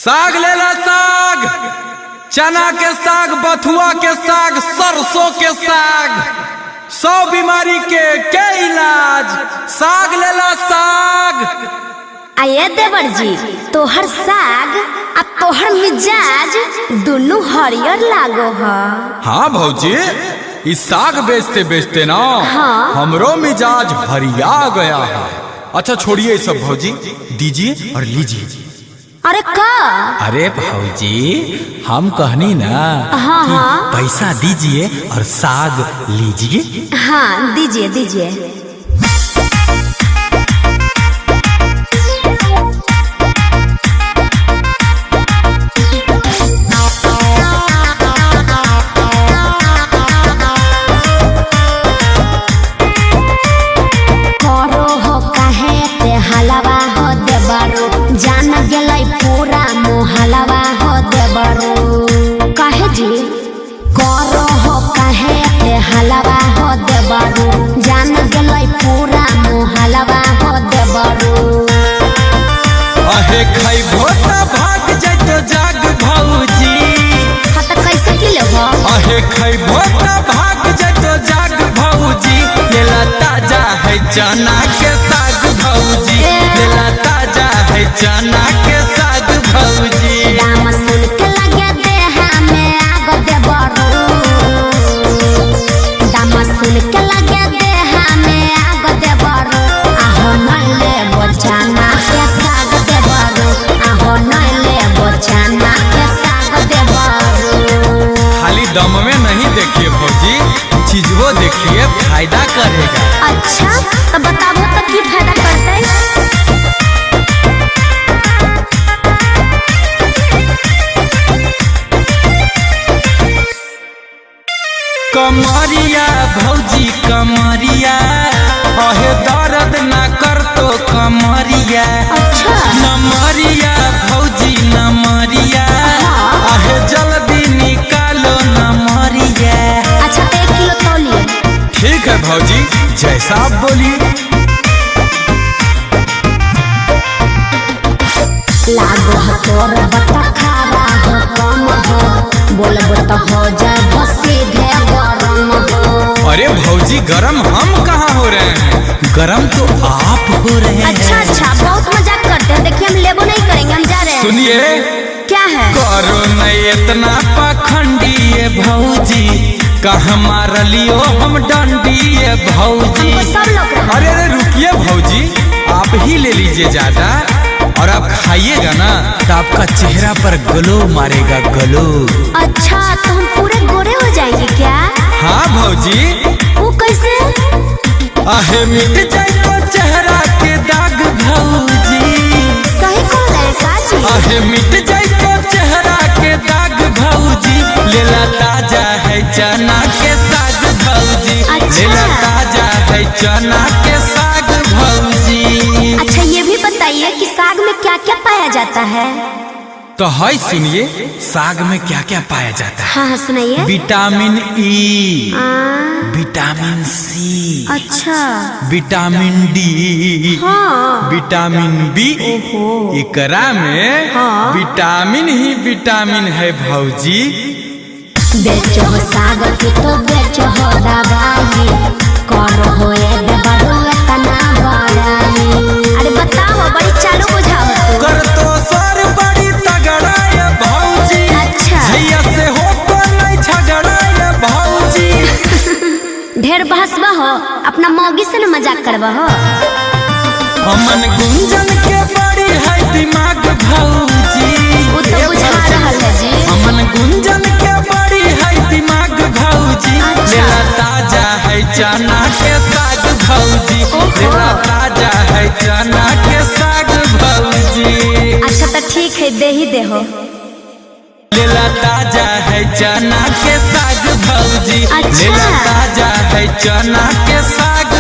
साग लेला साग, चना के साग, बथुआ के साग, सरसों के साग, 100 बीमारी के इलाज। साग लेला साग। आये देवर जी, तोहर साग आ तोहर मिजाज दोनों हरियर लागो है। हाँ भौजी, इस साग बेचते बेचते ना हाँ। हमरो मिजाज हरिया गया है। अच्छा छोड़िए सब भौजी, दीजिए और लीजिए। अरे का? अरे भौजी, हम कहनी ना हाँ हाँ पैसा दीजिए और साग लीजिए। हाँ दीजिए दीजिए। जान गेलै पूरा मोहलवा हो देबरू काहे जी करो हो काहे ते हलवा हो देबरू जान गेलै पूरा मोहलवा हो देबरू। अहे खइबो त भाग जइतो जाग भौजी। हाँ त कैसे किलो हो? अहे खइबो त भाग जइतो जाग भौजी। लेला ताजा है चना के साग भौजी, लेला ताजा है चना के साग भौजी। दाम सुन के लगे देहा में आग देबरू, दाम सुन के लगे देहा में आग देबरू। आहो नले बोचना के साग देबरू, आहो नले बोचना के साग देबरू। खाली दम में नहीं देखिए भौजी, चीजों देखिए, फायदा करेगा। अच्छा तो बताबो तो की फायदा करते? कमरिया भौजी कमरिया, अहे दर्द ना कर तो कमरिया। अच्छा नमरिया भौजी नमरिया, अहे जल्दी निकालो नमरिया। अच्छा तो 1 किलो तौलिए। ठीक है भौजी, जैसा आप बोलिए। लागो है तोर बता खावा हो कम हो, बोलबो तो हो जाए बस सीधे गरम हो। अरे भौजी गरम हम कहाँ हो रहे हैं, गरम तो आप हो रहे हैं। अच्छा अच्छा बहुत मजाक करते हैं, देखिए हम लेबो नहीं करेंगे, हम जा रहे हैं। सुनिए क्या है? करो नहीं इतना पाखंडी भौजी, कहाँ मार लियो हम डंडी भौजी। हमको सब लोग अरे अरे रुकिए भौजी, आप ही ले लीजिए ज्यादा, और आप खाइएगा ना तो आपका चेहरा पर ग्लो मारेगा, ग्लो। अच्छा तो हम पूरे गोरे हो जाएंगे क्या? हाँ भौजी। वो कैसे? आहे मिट जाए तो चेहरा के दाग भौजी। सही कह रहे हैं काजी। आहे मिट जाए तो चेहरा के दाग भौजी। लेला ताजा है चना के साग भौजी। अच्छा। लेला ताजा है चना के साग भौजी। अच्छा ये भी बताइए कि साग में क्या क्या पाया जाता है? तो है सुनिए, साग में क्या क्या पाया जाता है। हाँ हाँ सुनाइए। विटामिन ई, हाँ। विटामिन सी, अच्छा विटामिन डी, हाँ। Vitamin B. एकरा में हाँ। विटामिन ही विटामिन है भौजी। बेचो हो साग की तो बेचो हो दवाई, करो हो देबरू तना बड़ाई। अरे बताओ बड़ी चालू बुझाओ तू। कर तो सर बड़ी तगड़ा है भौजी। अच्छा भैया से हो तो नहीं झगड़ा है भौजी। ढेर बहसबा हो, अपना मौगी से न मजाक करबा हो। अमन गुंजन के बड़ी है दिमाग भौजी। वो तो बुझा रहल है जी। अमन गुंजन के बड़ी है दिमाग भौजी। अच्छा। लेला ताजा है चना के साग भौजी। लेला ताजा है चना के साग भौजी। अच्छा तो ठीक है, दे ही दे हो। लेला ताजा है चना के साग भौजी। अच्छा। लेला ताजा है चना के साग